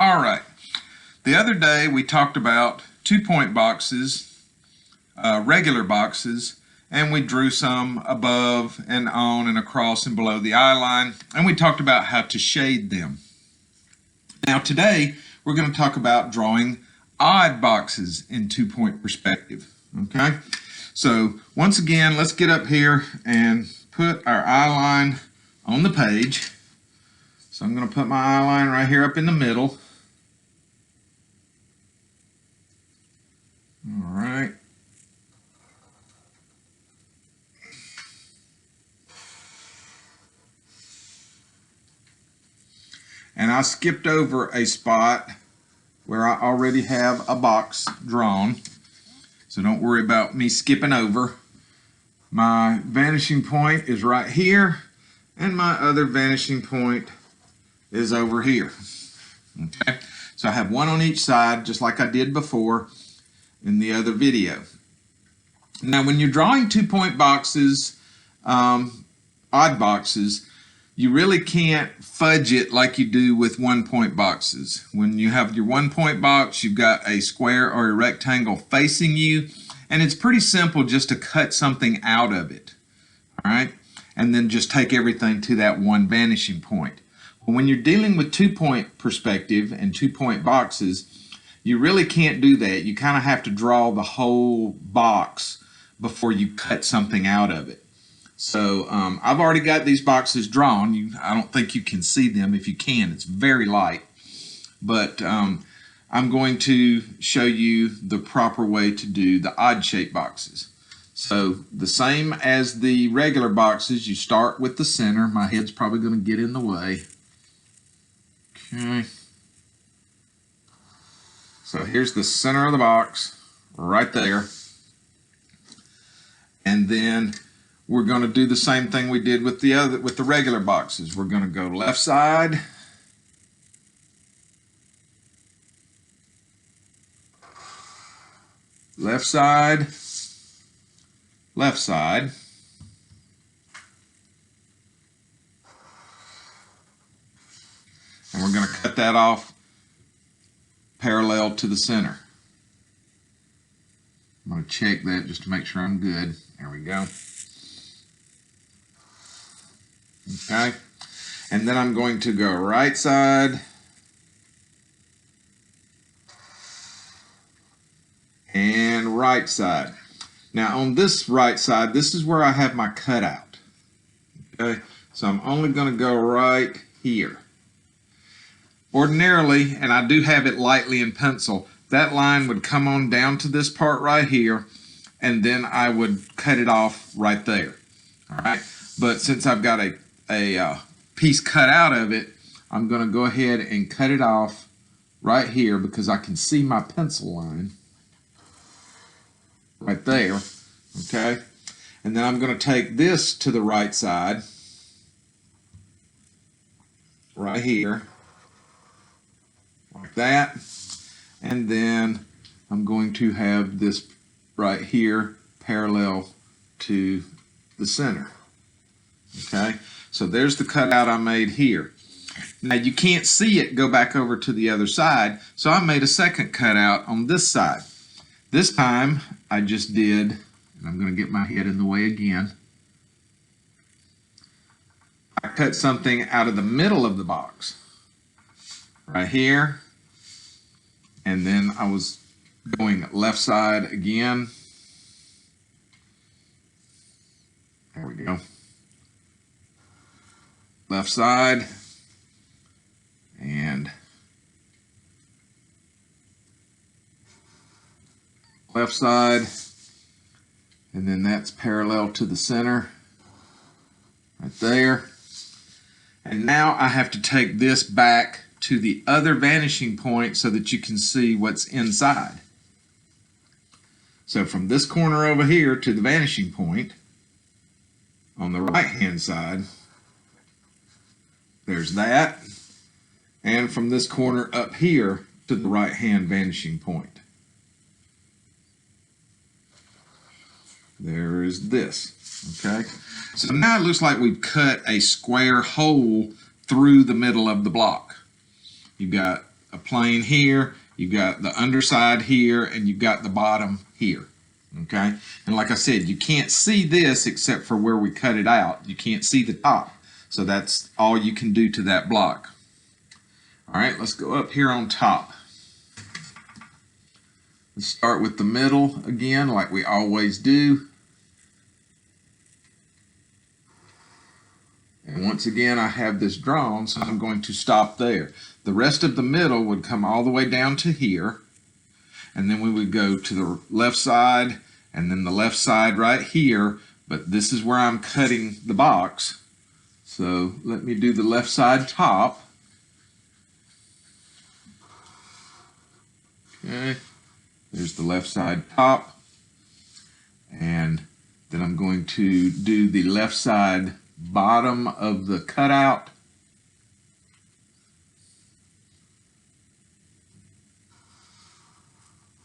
All right. The other day we talked about 2-point boxes, regular boxes, and we drew some above and on and across and below the eye line, and we talked about how to shade them. Now today we're going to talk about drawing odd boxes in 2-point perspective. Okay? So once again, let's get up here and put our eye line on the page. So I'm going to put my eye line right here up in the middle. All right. And I skipped over a spot where I already have a box drawn. So don't worry about me skipping over. My vanishing point is right here, and my other vanishing point is over here. Okay, so I have one on each side, just like I did before in the other video. Now, when you're drawing 2-point boxes, odd boxes, you really can't fudge it like you do with 1-point boxes. When you have your 1-point box, you've got a square or a rectangle facing you, and it's pretty simple just to cut something out of it. All right, and then just take everything to that one vanishing point. When you're dealing with 2-point perspective and 2-point boxes, you really can't do that. You kind of have to draw the whole box before you cut something out of it. So I've already got these boxes drawn. I don't think you can see them. If you can, it's very light. But I'm going to show you the proper way to do the odd shape boxes. So the same as the regular boxes, you start with the center. My head's probably going to get in the way. Okay. So here's the center of the box right there. And then we're going to do the same thing we did with the regular boxes. We're going to go left side, left side, left side, and we're going to cut that off parallel to the center. I'm going to check that just to make sure I'm good. There we go. Okay, and then I'm going to go right side and right side. Now on this right side, this is where I have my cutout. Okay, so I'm only going to go right here. Ordinarily, and I do have it lightly in pencil, that line would come on down to this part right here, and then I would cut it off right there. All right, but since I've got a piece cut out of it, I'm going to go ahead and cut it off right here because I can see my pencil line right there. Okay, and then I'm going to take this to the right side right here like that, and then I'm going to have this right here parallel to the center. Okay, so there's the cutout I made here. Now you can't see it go back over to the other side, so I made a second cutout on this side. This time I just did, and I'm going to get my head in the way again, I cut something out of the middle of the box right here, and then I was going left side again. There we go. Left side and left side, and then that's parallel to the center right there. And now I have to take this back to the other vanishing point so that you can see what's inside. So from this corner over here to the vanishing point on the right hand side, there's that, and from this corner up here to the right hand vanishing point, there is this. Okay, so now it looks like we've cut a square hole through the middle of the block. You've got a plane here, you've got the underside here, and you've got the bottom here. Okay, and like I said, you can't see this except for where we cut it out. You can't see the top, so that's all you can do to that block. All right, let's go up here on top. Let's start with the middle again, like we always do. And once again, I have this drawn, so I'm going to stop there. The rest of the middle would come all the way down to here. And then we would go to the left side, and then the left side right here. But this is where I'm cutting the box. So let me do the left side top. Okay, there's the left side top. And then I'm going to do the left side bottom of the cutout.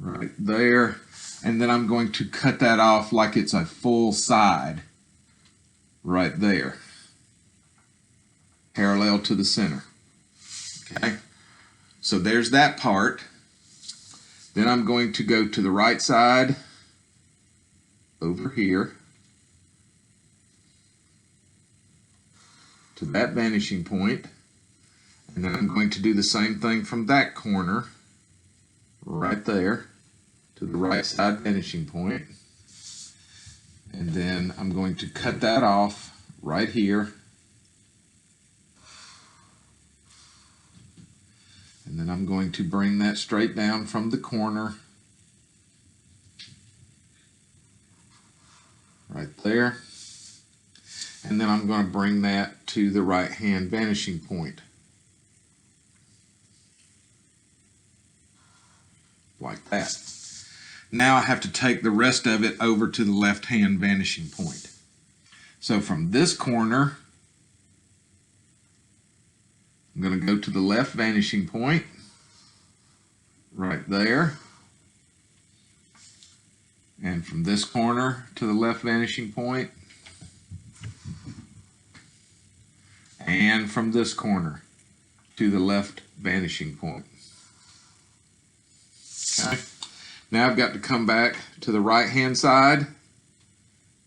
Right there. And then I'm going to cut that off like it's a full side right there, parallel to the center. Okay, so there's that part. Then I'm going to go to the right side over here to that vanishing point, and then I'm going to do the same thing from that corner right there to the right side vanishing point, and then I'm going to cut that off right here, and then I'm going to bring that straight down from the corner right there, and then I'm going to bring that to the right hand vanishing point like that. Now I have to take the rest of it over to the left hand vanishing point. So from this corner, I'm going to go to the left vanishing point right there. And from this corner to the left vanishing point. And from this corner to the left vanishing point. Okay. Now I've got to come back to the right hand side,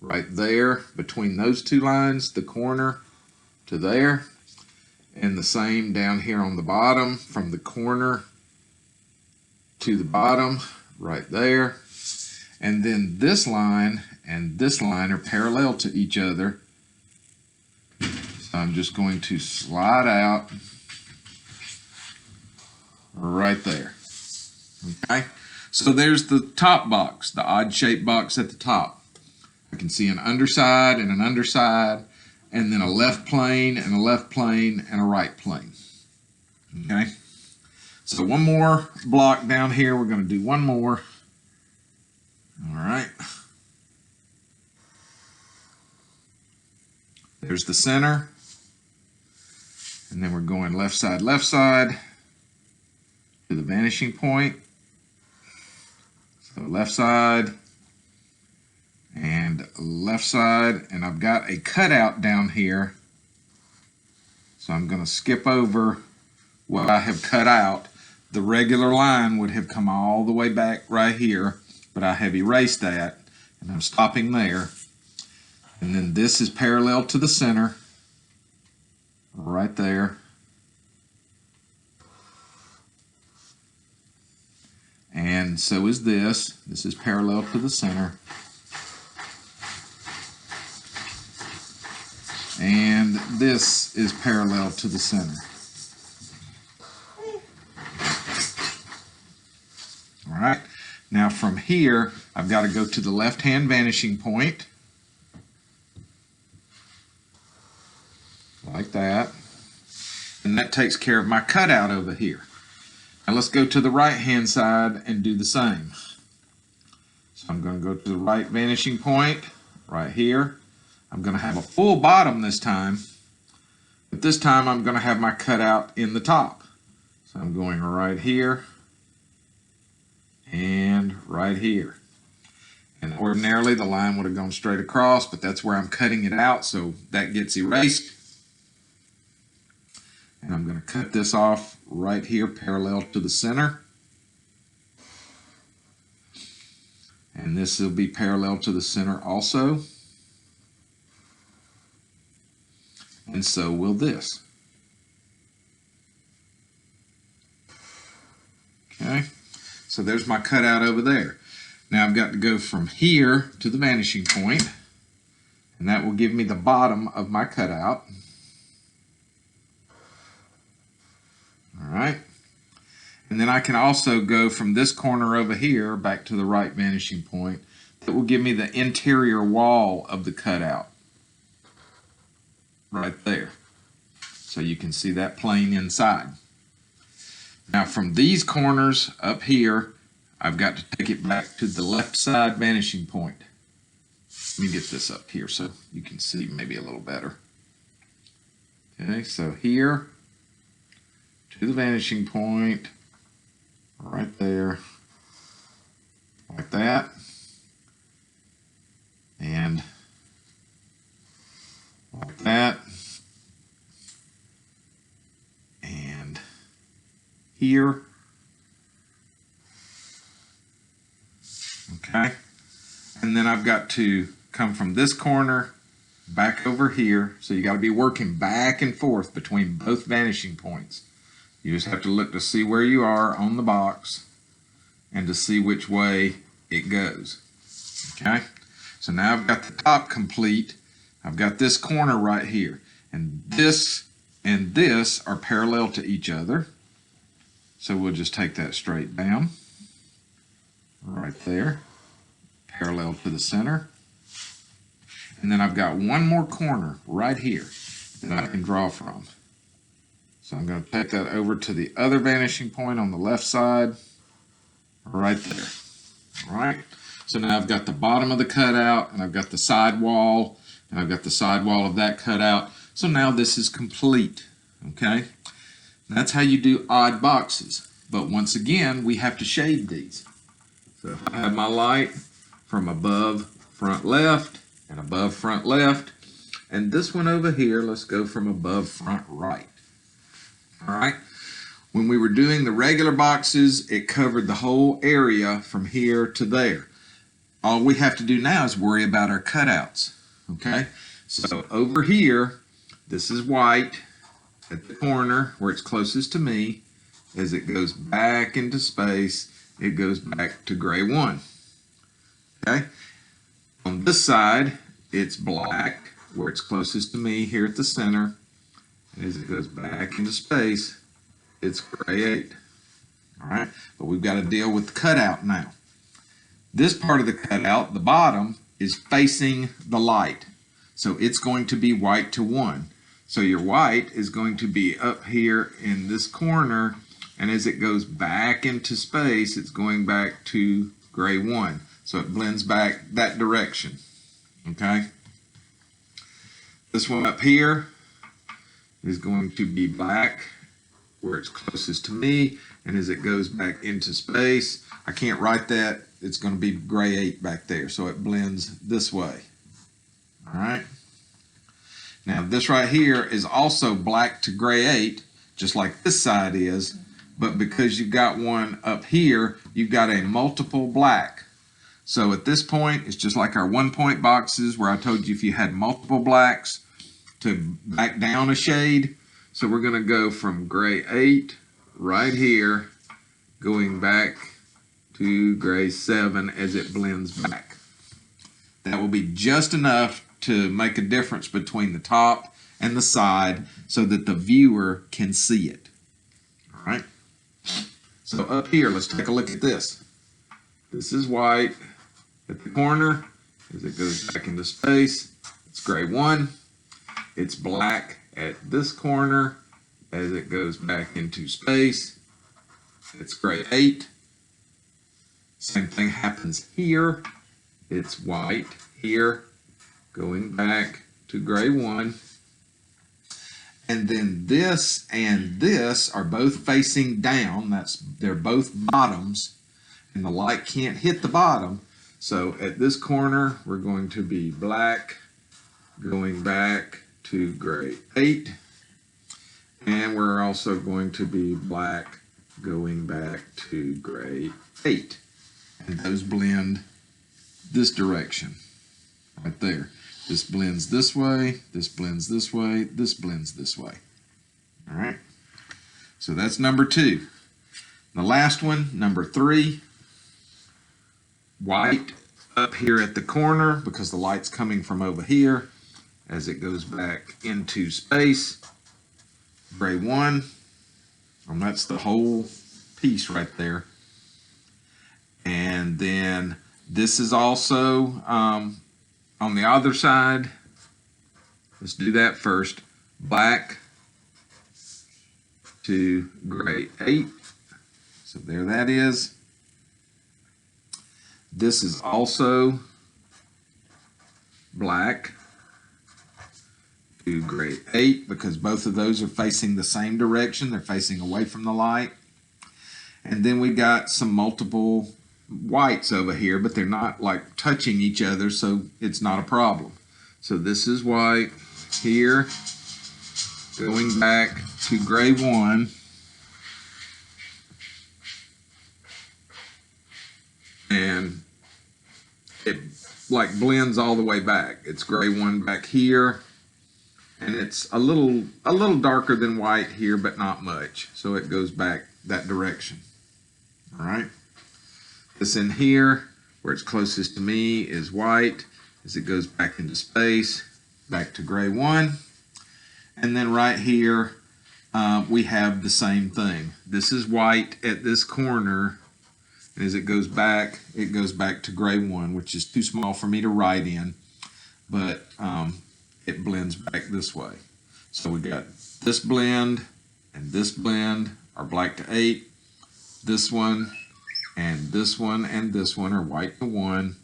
right there, between those two lines, the corner to there, and the same down here on the bottom, from the corner to the bottom, right there. And then this line and this line are parallel to each other. So I'm just going to slide out right there. Okay, so there's the top box, the odd shaped box at the top. I can see an underside and an underside, and then a left plane and a left plane and a right plane. Okay, so one more block down here. We're going to do one more. All right. There's the center. And then we're going left side to the vanishing point. So left side and left side. And I've got a cutout down here. So I'm going to skip over what I have cut out. The regular line would have come all the way back right here, but I have erased that, and I'm stopping there. And then this is parallel to the center, right there. And so is this. This is parallel to the center. And this is parallel to the center. All right. Now from here, I've got to go to the left-hand vanishing point. Like that. And that takes care of my cutout over here. Now let's go to the right-hand side and do the same. So I'm going to go to the right vanishing point right here. I'm going to have a full bottom this time, but this time I'm going to have my cutout in the top. So I'm going right here and right here. And ordinarily the line would have gone straight across, but that's where I'm cutting it out, so that gets erased. And I'm I'm going to cut this off right here parallel to the center. And this will be parallel to the center also. And so will this. Okay, so there's my cutout over there. Now I've got to go from here to the vanishing point, and that will give me the bottom of my cutout. All right. And then I can also go from this corner over here back to the right vanishing point. That will give me the interior wall of the cutout right there. So you can see that plane inside. Now from these corners up here, I've got to take it back to the left side vanishing point. Let me get this up here so you can see maybe a little better. Okay, so here to the vanishing point, right there, like that, and like that, and here. Okay, and then I've got to come from this corner back over here, so you got to be working back and forth between both vanishing points. You just have to look to see where you are on the box and to see which way it goes. Okay, so now I've got the top complete. I've got this corner right here, and this are parallel to each other. So we'll just take that straight down, right there, parallel to the center. And then I've got one more corner right here that I can draw from. So I'm going to take that over to the other vanishing point on the left side, right there. All right. So now I've got the bottom of the cutout, and I've got the side wall, and I've got the side wall of that cutout. So now this is complete. Okay. That's how you do odd boxes. But once again, we have to shade these. So I have my light from above front left and above front left. And this one over here, let's go from above front right. All right. When we were doing the regular boxes, it covered the whole area from here to there. All we have to do now is worry about our cutouts. Okay. So over here, this is white at the corner where it's closest to me. As it goes back into space, it goes back to gray 1. Okay. On this side, it's black where it's closest to me here at the center. And as it goes back into space, it's gray 8. All right, but we've got to deal with the cutout now. This part of the cutout, the bottom, is facing the light. So it's going to be white to 1. So your white is going to be up here in this corner, and as it goes back into space, it's going back to gray 1. So it blends back that direction. Okay? This one up here is going to be black where it's closest to me, and as it goes back into space, I can't write that. It's going to be gray 8 back there, so it blends this way. All right? Now this right here is also black to gray 8, just like this side is, but because you've got one up here, you've got a multiple black. So at this point, it's just like our 1-point boxes where I told you if you had multiple blacks to back down a shade. So we're going to go from gray 8 right here, going back to gray 7 as it blends back. That will be just enough to make a difference between the top and the side so that the viewer can see it. All right. So up here, let's take a look at this. This is white at the corner. As it goes back into space, it's gray 1. It's black at this corner. As it goes back into space, it's gray 8. Same thing happens here. It's white here, going back to gray 1. And then this and this are both facing down. They're both bottoms, and the light can't hit the bottom. So at this corner, we're going to be black, going back to gray 8. And we're also going to be black going back to gray 8. And those blend this direction right there. This blends this way, this blends this way, this blends this way. All right. So that's number 2. The last one, number 3, white up here at the corner because the light's coming from over here as it goes back into space. Gray 1, and that's the whole piece right there. And then this is also on the other side. Let's do that first. Black to gray 8. So there that is. This is also black to gray 8 because both of those are facing the same direction. They're facing away from the light. And then we got some multiple whites over here, but they're not like touching each other, so it's not a problem. So this is white here, going back to gray 1. And it like blends all the way back. It's gray 1 back here, and it's a little darker than white here, but not much. So it goes back that direction. All right. This in here, where it's closest to me, is white as it goes back into space, back to gray 1. And then right here, we have the same thing. This is white at this corner. And as it goes back to gray 1, which is too small for me to write in, but it blends back this way. So we got this blend and this blend are black to 8. This one and this one and this one are white to 1.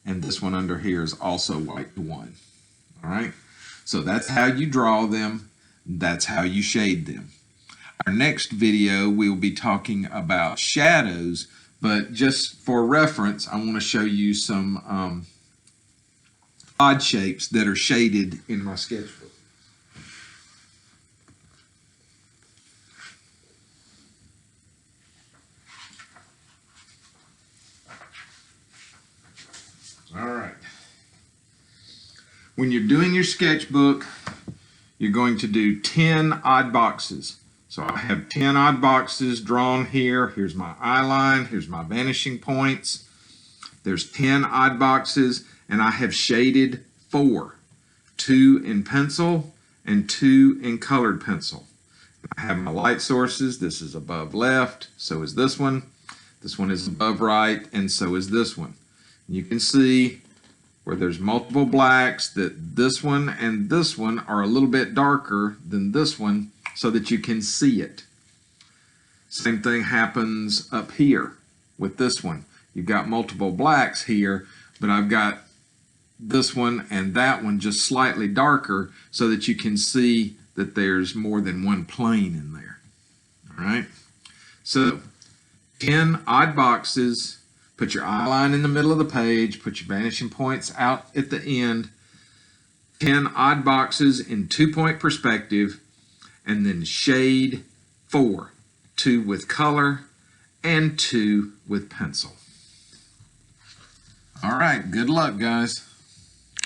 And this one under here is also white to 1. All right. So that's how you draw them. That's how you shade them. Our next video, we'll be talking about shadows. But just for reference, I want to show you some odd shapes that are shaded in my sketchbook. All right. When you're doing your sketchbook, you're going to do 10 odd boxes. So I have 10 odd boxes drawn here. Here's my eye line. Here's my vanishing points. There's 10 odd boxes, and I have shaded 4. 2 in pencil and 2 in colored pencil. I have my light sources. This is above left. So is this one. This one is above right, and so is this one. You can see where there's multiple blacks that this one and this one are a little bit darker than this one, so that you can see it. Same thing happens up here with this one. You've got multiple blacks here, but I've got this one and that one just slightly darker so that you can see that there's more than one plane in there. All right. So 10 odd boxes. Put your eye line in the middle of the page. Put your vanishing points out at the end. 10 odd boxes in 2-point perspective. And then shade 4, 2 with color and 2 with pencil. All right, good luck, guys.